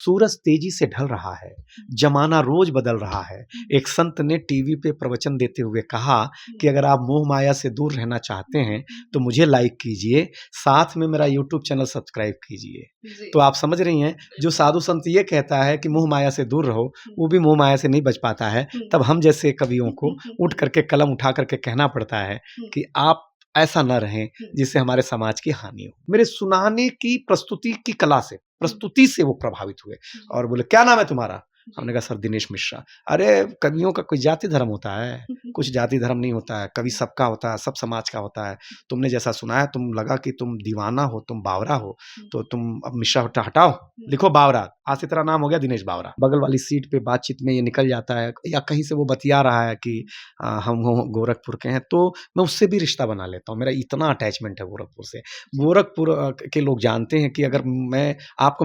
सूरज तेजी से ढल रहा है, जमाना रोज बदल रहा है। एक संत ने टीवी पे प्रवचन देते हुए कहा कि अगर आप मोह माया से दूर रहना चाहते हैं तो मुझे लाइक कीजिए, साथ में मेरा यूट्यूब चैनल सब्सक्राइब कीजिए। तो आप समझ रही हैं, जो साधु संत ये कहता है कि मोह माया से दूर रहो, वो भी मोह माया से नहीं बच पाता है। तब हम जैसे कवियों को उठ करके कलम उठा करके कहना पड़ता है कि आप ऐसा न रहें जिससे हमारे समाज की हानि हो। मेरे सुनाने की प्रस्तुति से वो प्रभावित हुए और बोले, क्या नाम है तुम्हारा? हमने कहा, सर दिनेश मिश्रा। अरे कवियों का कोई जाति धर्म होता है? कुछ जाति धर्म नहीं होता है, कवि सबका होता है, सब समाज का होता है। तुमने जैसा सुनाया, तुम लगा कि तुम दीवाना हो, तुम बावरा हो, तो तुम अब मिश्रा हटाओ, लिखो बावरा। आज से तेरा नाम हो गया दिनेश बावरा। बगल वाली सीट पे बातचीत में ये निकल जाता है, या कहीं से वो बतिया रहा है कि हम गोरखपुर के हैं, तो मैं उससे भी रिश्ता बना लेता हूँ। मेरा इतना अटैचमेंट है गोरखपुर से। गोरखपुर के लोग जानते हैं कि अगर मैं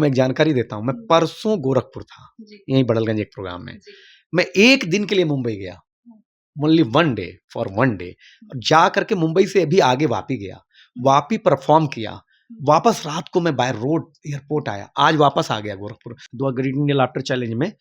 एक जानकारी देता हूँ, मैं परसों गोरखपुर था, यहीं बड़लगंज एक प्रोग्राम में। मैं एक दिन के लिए मुंबई गया, ओनली फॉर वन डे। जा करके मुंबई से अभी आगे वापी गया, वापी परफॉर्म किया, वापस रात को मैं बाय रोड एयरपोर्ट आया, आज वापस आ गया गोरखपुर। दो ग्रेट इंडियन लाफ्टर चैलेंज में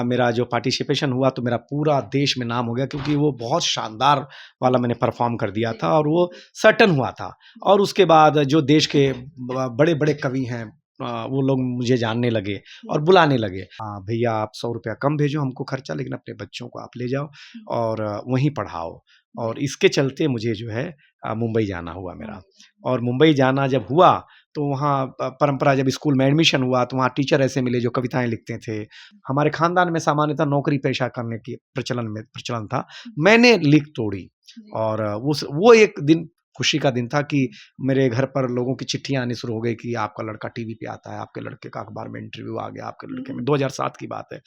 मेरा जो पार्टिसिपेशन हुआ, तो मेरा पूरा देश में नाम हो गया, क्योंकि वो बहुत शानदार वाला मैंने परफॉर्म कर दिया था और वो सर्टन हुआ था। और उसके बाद जो देश के बड़े बड़े कवि हैं, वो लोग मुझे जानने लगे और बुलाने लगे। भैया आप 100 रुपया कम भेजो हमको खर्चा, लेकिन अपने बच्चों को आप ले जाओ और वहीं पढ़ाओ। और इसके चलते मुझे जो है मुंबई जाना हुआ मेरा। और मुंबई जाना जब हुआ, तो वहाँ परंपरा, जब स्कूल में एडमिशन हुआ तो वहाँ टीचर ऐसे मिले जो कविताएं लिखते थे। हमारे खानदान में सामान्यतः नौकरी पेशा करने की प्रचलन था। मैंने लिख तोड़ी और वो एक दिन खुशी का दिन था कि मेरे घर पर लोगों की चिट्ठियां आनी शुरू हो गई कि आपका लड़का टीवी पे आता है, आपके लड़के का अखबार में इंटरव्यू आ गया, आपके लड़के में। 2007 की बात है।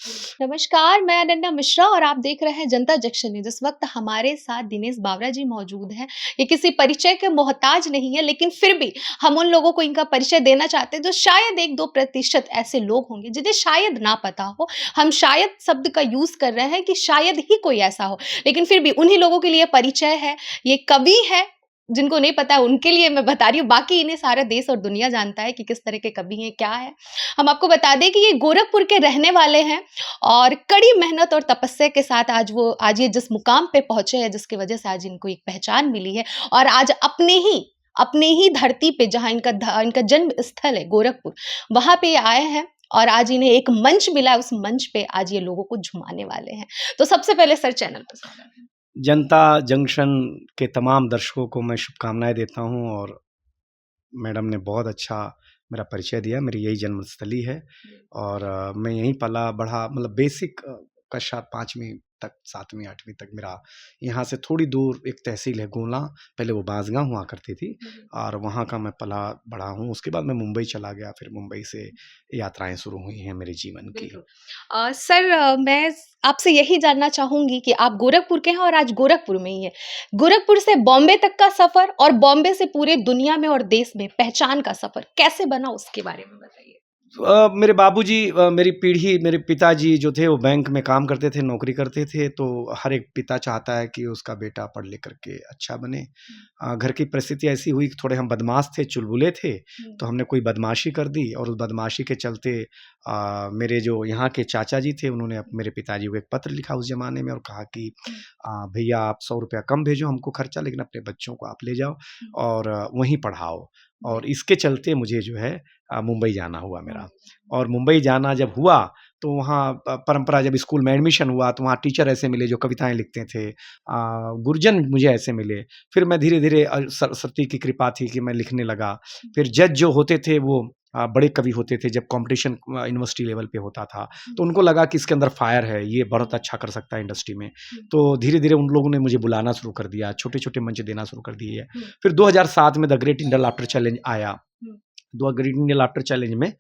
नमस्कार, मैं अनन्या मिश्रा और आप देख रहे हैं जनता जंक्शन न्यूज़। इस वक्त हमारे साथ दिनेश बावरा जी मौजूद हैं। ये किसी परिचय के मोहताज नहीं है, लेकिन फिर भी हम उन लोगों को इनका परिचय देना चाहते हैं जो शायद 1-2% ऐसे लोग होंगे जिन्हें शायद ना पता हो। हम शायद शब्द का यूज कर रहे हैं कि शायद ही कोई ऐसा हो, लेकिन फिर भी उन्हीं लोगों के लिए परिचय है। ये कवि है, जिनको नहीं पता है उनके लिए मैं बता रही हूँ, बाकी इन्हें सारा देश और दुनिया जानता है कि किस तरह के कवि हैं, क्या है। हम आपको बता दें कि ये गोरखपुर के रहने वाले हैं और कड़ी मेहनत और तपस्या के साथ आज ये जिस मुकाम पे पहुंचे हैं, जिसकी वजह से आज इनको एक पहचान मिली है और आज अपने ही धरती पे, जहां इनका जन्म स्थल है गोरखपुर, वहां पे आए हैं और आज इन्हें एक मंच मिला है। उस मंच पे आज ये लोगों को झुमाने वाले हैं। तो सबसे पहले सर चैनल पर स्वागत है। जनता जंक्शन के तमाम दर्शकों को मैं शुभकामनाएं देता हूं और मैडम ने बहुत अच्छा मेरा परिचय दिया। मेरी यही जन्मस्थली है और मैं यहीं पला बढ़ा, मतलब बेसिक कक्षा 5वीं तक, 7वीं 8वीं तक मेरा यहाँ से थोड़ी दूर एक तहसील है गोला, पहले वो बांसगांव हुआ करती थी, और वहाँ का मैं पला बड़ा हूँ। उसके बाद मैं मुंबई चला गया, फिर मुंबई से यात्राएं शुरू हुई हैं मेरे जीवन की। सर, मैं आपसे यही जानना चाहूंगी कि आप गोरखपुर के हैं और आज गोरखपुर में ही है। गोरखपुर से बॉम्बे तक का सफर और बॉम्बे से पूरे दुनिया में और देश में पहचान का सफर कैसे बना, उसके बारे में बताइए। मेरे बाबूजी, मेरे पिताजी जो थे वो बैंक में काम करते थे, नौकरी करते थे। तो हर एक पिता चाहता है कि उसका बेटा पढ़ लिख करके अच्छा बने। घर की परिस्थिति ऐसी हुई कि थोड़े हम बदमाश थे, चुलबुले थे, तो हमने कोई बदमाशी कर दी और उस बदमाशी के चलते मेरे जो यहाँ के चाचा जी थे, उन्होंने मेरे पिताजी को एक पत्र लिखा उस ज़माने में और कहा कि भैया आप 100 रुपया कम भेजो हमको खर्चा, लेकिन अपने बच्चों को आप ले जाओ और वहीं पढ़ाओ। और इसके चलते मुझे जो है मुंबई जाना हुआ मेरा। और मुंबई जाना जब हुआ, तो वहाँ परंपरा, जब स्कूल में एडमिशन हुआ, तो वहाँ टीचर ऐसे मिले जो कविताएं लिखते थे। गुरुजन मुझे ऐसे मिले। फिर मैं धीरे धीरे, सरस्वती की कृपा थी कि मैं लिखने लगा। फिर जज जो होते थे वो बड़े कवि होते थे। जब कंपटीशन यूनिवर्सिटी लेवल पे होता था, तो उनको लगा कि इसके अंदर फायर है, ये बहुत अच्छा कर सकता है इंडस्ट्री में। तो धीरे धीरे उन लोगों ने मुझे बुलाना शुरू कर दिया, छोटे छोटे मंच देना शुरू कर दिए। फिर 2007 में the great Indian laughter challenge आया। दो ग्रेट इंडियन लाफ्टर चैलेंज में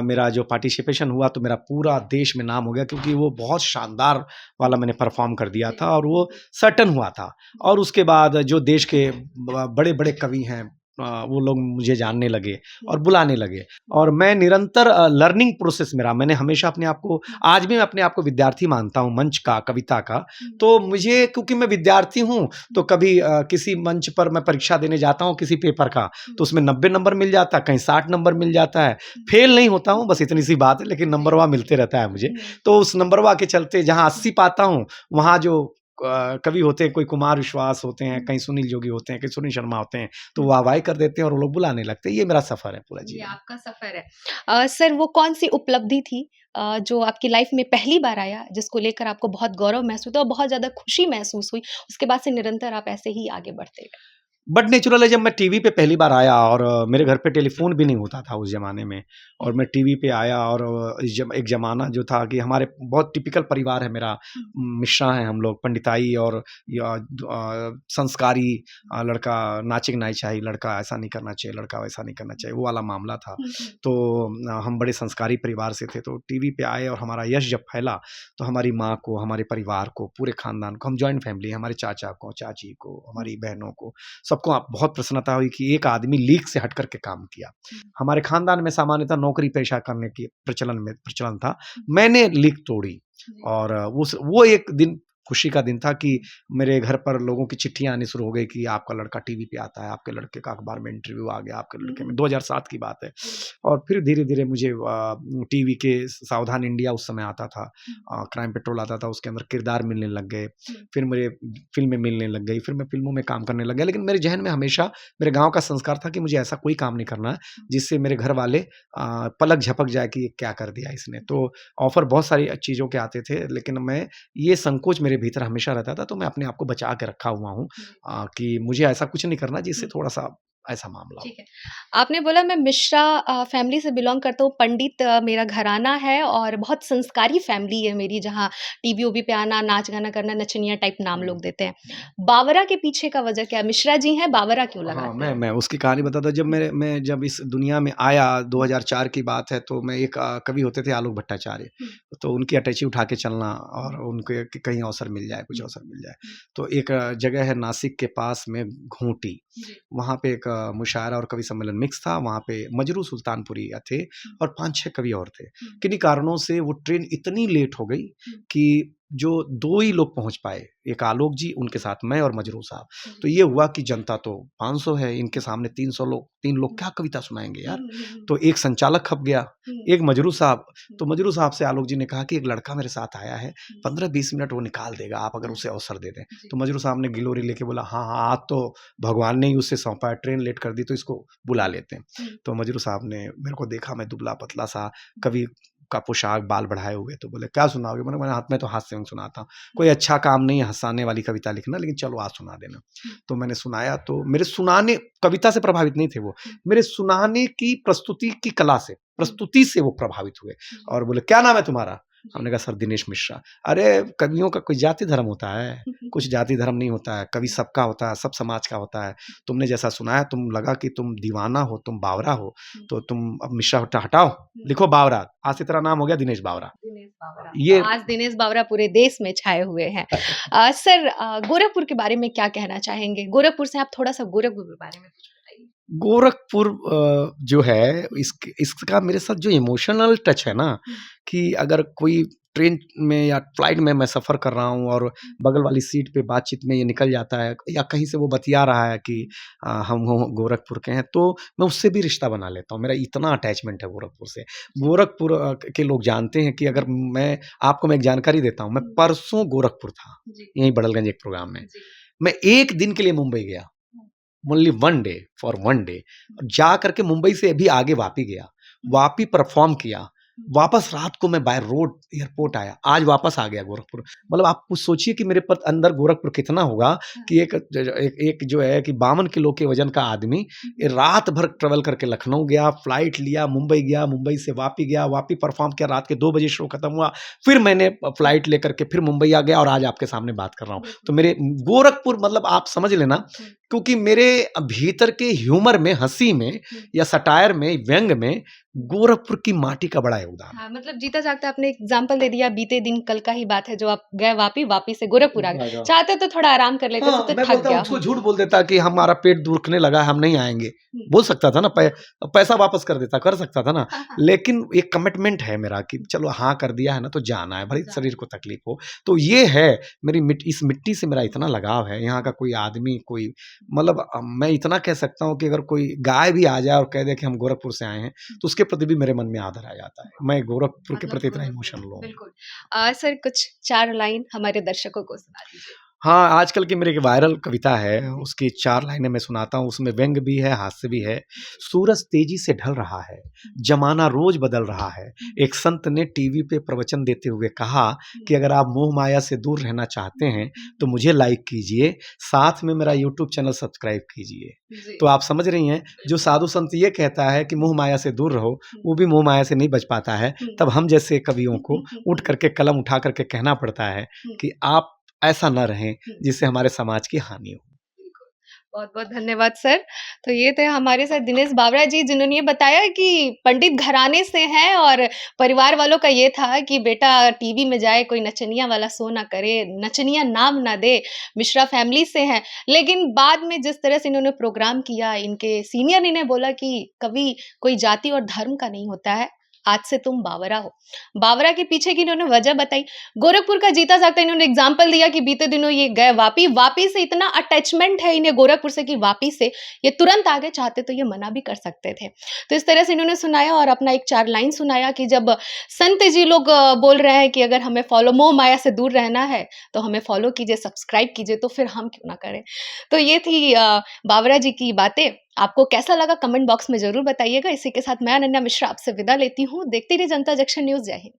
मेरा जो पार्टिसिपेशन हुआ, तो मेरा पूरा देश में नाम हो गया, क्योंकि वो बहुत शानदार वाला मैंने परफॉर्म कर दिया था और वो सर्टन हुआ था। और उसके बाद जो देश के बड़े बड़े कवि हैं, वो लोग मुझे जानने लगे और बुलाने लगे और मैं निरंतर लर्निंग प्रोसेस में रहा। मैंने हमेशा अपने आप को, आज भी मैं अपने आप को विद्यार्थी मानता हूँ मंच का, कविता का। तो मुझे, क्योंकि मैं विद्यार्थी हूँ, तो कभी किसी मंच पर मैं परीक्षा देने जाता हूँ किसी पेपर का, तो उसमें 90 नंबर मिल जाता है, कहीं 60 नंबर मिल जाता है। फेल नहीं होता हूँ, बस इतनी सी बात है, लेकिन नंबरवा मिलते रहता है मुझे। तो उस नंबरवा के चलते जहाँ 80 पाता हूँ, वहाँ जो कवि होते हैं, कोई कुमार विश्वास होते हैं, कहीं सुनील जोगी होते हैं, कहीं सुनील शर्मा होते हैं, तो वाहवाही कर देते हैं और वो लोग बुलाने लगते हैं। ये मेरा सफर है पूरा ये जीवन। आपका सफर है। सर, वो कौन-सी उपलब्धि थी जो आपकी लाइफ में पहली बार आया, जिसको लेकर आपको बहुत गौरव महसूस हुआ और बहुत ज़्यादा खुशी महसूस हुई? उसके बाद से निरंतर आप ऐसे ही आगे बढ़ते गए। बट नेचुरल है, जब मैं टीवी पे पहली बार आया और मेरे घर पे टेलीफोन भी नहीं होता था उस ज़माने में, और मैं टीवी पे आया और एक ज़माना जो था कि हमारे बहुत टिपिकल परिवार है मेरा, मिश्रा हैं हम लोग, पंडिताई और संस्कारी लड़का, नाचिक नहीं चाहिए, लड़का ऐसा नहीं करना चाहिए, लड़का वैसा नहीं करना चाहिए, वो वाला मामला था। तो हम बड़े संस्कारी परिवार से थे, तो टीवी पे आए और हमारा यश जब फैला, तो हमारी माँ को, हमारे परिवार को, पूरे खानदान को, हम जॉइंट फैमिली, हमारे चाचा को, चाची को, हमारी बहनों को, सबको आप बहुत प्रसन्नता हुई कि एक आदमी लीक से हट करके काम किया। हमारे खानदान में सामान्यतः नौकरी पेशा करने की प्रचलन था। मैंने लीक तोड़ी और वो एक दिन खुशी का दिन था कि मेरे घर पर लोगों की चिट्ठियां आनी शुरू हो गई कि आपका लड़का टीवी पे आता है, आपके लड़के का अखबार में इंटरव्यू आ गया, आपके लड़के में, 2007 की बात है। और फिर धीरे धीरे मुझे टीवी के सावधान इंडिया उस समय आता था, क्राइम पेट्रोल आता था, उसके अंदर किरदार मिलने लग गए, फिर मेरे फिल्में मिलने लग गई, फिर मैं फिल्मों में काम करने लग गया। लेकिन मेरे जहन में हमेशा मेरे गाँव का संस्कार था कि मुझे ऐसा कोई काम नहीं करना है जिससे मेरे घर वाले पलक झपक जाए कि ये क्या कर दिया इसने। तो ऑफर बहुत सारी चीज़ों के आते थे, लेकिन मैं, ये संकोच मेरे भीतर हमेशा रहता था, तो मैं अपने आप को बचा के रखा हुआ हूँ कि मुझे ऐसा कुछ नहीं करना जिससे थोड़ा-सा ऐसा मामला हो। ठीक है। आपने बोला मैं मिश्रा फैमिली से बिलॉन्ग करता हूँ, पंडित मेरा घराना है और बहुत संस्कारी फैमिली है मेरी, जहाँ टीवी-वूवी पे आना, नाच-गाना करना, नचनिया टाइप नाम लोग देते हैं। बावरा के पीछे का वजह क्या है? मिश्रा जी हैं, बावरा क्यों हाँ, लगाते हैं? मैं उसकी कहानी बताता हूँ। मैं जब इस दुनिया में आया, 2004 की बात है, तो मैं एक कवि होते थे आलोक भट्टाचार्य, तो उनकी अटैची उठा के चलना और उनके कि कहीं अवसर मिल जाए, कुछ अवसर मिल जाए। तो एक जगह है नासिक के पास में घोंटी, वहाँ पे एक मुशायरा और कवि सम्मेलन मिक्स था, वहाँ पे मजरू सुल्तानपुरी थे और 5-6 कवि और थे। किन्हीं कारणों से वो ट्रेन इतनी लेट हो गई कि जो 2 ही लोग पहुँच पाए, एक आलोक जी, उनके साथ मैं और मजरू साहब। तो ये हुआ कि जनता तो 500 है, इनके सामने 300 लोग, 3 लोग क्या कविता सुनाएँगे यार? तो एक संचालक खप गया, एक मजरू साहब। तो मजरू साहब से आलोक जी ने कहा कि एक लड़का मेरे साथ आया है, 15-20 मिनट वो निकाल देगा, आप अगर उसे अवसर दे दें। तो मजरू साहब ने गिलोरी लेके बोला, हाँ, हाँ, आज तो भगवान ने ही उसे सौंपा है, ट्रेन लेट कर दी तो इसको बुला लेते हैं। तो मजरू साहब ने मेरे को देखा, मैं दुबला-पतला सा, कवि का पोशाक, बाल बढ़ाए हुए, तो बोले, क्या सुनाओगे? मैंने हाथ में तो हास्य सुनाता हूँ, कोई अच्छा काम नहीं है हँसाने वाली कविता लिखना, लेकिन चलो आज सुना देना। तो मैंने सुनाया, तो मेरे सुनाने, कविता से प्रभावित नहीं थे वो, मेरे सुनाने की प्रस्तुति की कला से, प्रस्तुति से वो प्रभावित हुए और बोले, क्या नाम है तुम्हारा? हमने कहा सर दिनेश मिश्रा। अरे कवियों का कोई जाति धर्म होता है? कुछ जाति धर्म नहीं होता है, कवि सबका होता है, सब समाज का होता है। तुमने जैसा सुनाया, तुम लगा कि तुम दीवाना हो, तुम बावरा हो, तो तुम अब मिश्रा हटाओ, लिखो बावरा, आज से तेरा नाम हो गया दिनेश बावरा। दिनेश बावरा। ये आज दिनेश बावरा पूरे देश में छाए हुए हैं। सर, गोरखपुर के बारे में क्या कहना चाहेंगे? गोरखपुर से आप थोड़ा-सा गोरखपुर के बारे में कुछ बताइए। गोरखपुर जो है, इसका मेरे साथ जो इमोशनल टच है ना, कि अगर कोई ट्रेन में या फ्लाइट में मैं सफ़र कर रहा हूँ और बगल वाली सीट पे बातचीत में ये निकल जाता है, या कहीं से वो बतिया रहा है कि हम गोरखपुर के हैं, तो मैं उससे भी रिश्ता बना लेता हूँ। मेरा इतना अटैचमेंट है गोरखपुर से। गोरखपुर के लोग जानते हैं कि अगर मैं आपको एक जानकारी देता हूँ, मैं परसों गोरखपुर था, यहीं बड़लगंज एक प्रोग्राम में। मैं 1 दिन के लिए मुंबई गया, ओनली 1 डे, फॉर 1 डे। जा करके मुंबई से अभी आगे वापी गया, वापी परफॉर्म किया, वापस रात को मैं बाय रोड एयरपोर्ट आया, आज वापस आ गया गोरखपुर। मतलब आप कुछ सोचिए कि मेरे अंदर गोरखपुर कितना होगा कि एक जो है कि 52 किलो के वजन का आदमी रात भर ट्रेवल करके लखनऊ गया, फ्लाइट लिया, मुंबई गया, मुंबई से वापी गया, वापी परफॉर्म किया, रात के 2 बजे शो खत्म हुआ, फिर मैंने फ्लाइट लेकर के फिर मुंबई आ गया और आज आपके सामने बात कर रहा हूँ। तो मेरे गोरखपुर, मतलब आप समझ लेना क्योंकि मेरे भीतर के ह्यूमर में, हंसी में या सटायर में, व्यंग में गोरखपुर की माटी का बड़ा योगदान है। हाँ, मतलब जीता जागता आपने एग्जाम्पल दे दिया, बीते दिन कल का ही बात है जो आप गए वापी, वापी से गोरखपुर आ गए। हाँ, चाहते तो थोड़ा आराम कर लेते, हाँ, तो मैं थक बोलता गया उसको हूँ। झूठ बोल देता कि हमारा पेट दुखने लगा, हम नहीं आएंगे। बोल सकता था ना, पैसा वापस कर देता, कर सकता था ना। हाँ, हाँ। लेकिन एक कमिटमेंट है मेरा कि चलो हाँ कर दिया है ना, तो जाना है, भले शरीर को तकलीफ हो। तो ये है मेरी इस मिट्टी से मेरा इतना लगाव है। यहाँ का कोई आदमी, कोई मतलब मैं इतना कह सकता हूँ कि अगर कोई गाय भी आ जाए और कह दे कि हम गोरखपुर से आए हैं, तो उसके प्रति भी मेरे मन में आदर आ जाता है। मैं गोरखपुर के मतलब प्रति इतना गोरखपुर, इमोशनल हूँ। बिल्कुल। सर कुछ 4 लाइन हमारे दर्शकों को सुना दीजिए। हाँ, आजकल की मेरी एक वायरल कविता है, उसकी 4 लाइनें मैं सुनाता हूँ, उसमें व्यंग भी है, हास्य भी है। सूरज तेजी से ढल रहा है, ज़माना रोज़ बदल रहा है। एक संत ने टीवी पे प्रवचन देते हुए कहा कि अगर आप मोह माया से दूर रहना चाहते हैं, तो मुझे लाइक कीजिए, साथ में मेरा यूट्यूब चैनल सब्सक्राइब कीजिए। जी। तो आप समझ रही हैं, जो साधु संत ये कहता है कि मोह माया से दूर रहो, वो भी मोह माया से नहीं बच पाता है। तब हम जैसे कवियों को उठ करके, कलम उठा करके कहना पड़ता है कि आप ऐसा ना रहें जिससे हमारे समाज की हानि हो। बहुत-बहुत धन्यवाद सर। तो ये थे हमारे साथ दिनेश बावरा जी, जिन्होंने ये बताया कि पंडित घराने से हैं और परिवार वालों का ये था कि बेटा टीवी में जाए, कोई नचनिया वाला शो ना करे, नचनिया नाम ना दे, मिश्रा फैमिली से हैं। लेकिन बाद में जिस तरह से इन्होंने प्रोग्राम किया, इनके सीनियर ने इन्हें बोला कि कवि कोई जाति और धर्म का नहीं होता है, आज से तुम बावरा हो। बावरा के पीछे की इन्होंने वजह बताई। गोरखपुर का जीता जागता इन्होंने एग्जाम्पल दिया कि बीते दिनों ये गए वापी, वापी से इतना अटैचमेंट है इन्हें गोरखपुर से कि वापी से ये तुरंत आगे, चाहते तो ये मना भी कर सकते थे। तो इस तरह से इन्होंने सुनाया और अपना एक 4 लाइन सुनाया कि जब संत जी लोग बोल रहे हैं कि अगर हमें फॉलो, मोह माया से दूर रहना है, तो हमें फॉलो कीजिए, सब्सक्राइब कीजिए, तो फिर हम क्यों ना करें। तो ये थी बावरा जी की बातें। आपको कैसा लगा कमेंट बॉक्स में ज़रूर बताइएगा। इसी के साथ मैं अनन्या मिश्रा आपसे विदा लेती हूँ। देखते रहिए जनता जंक्शन न्यूज़। जय हिंद।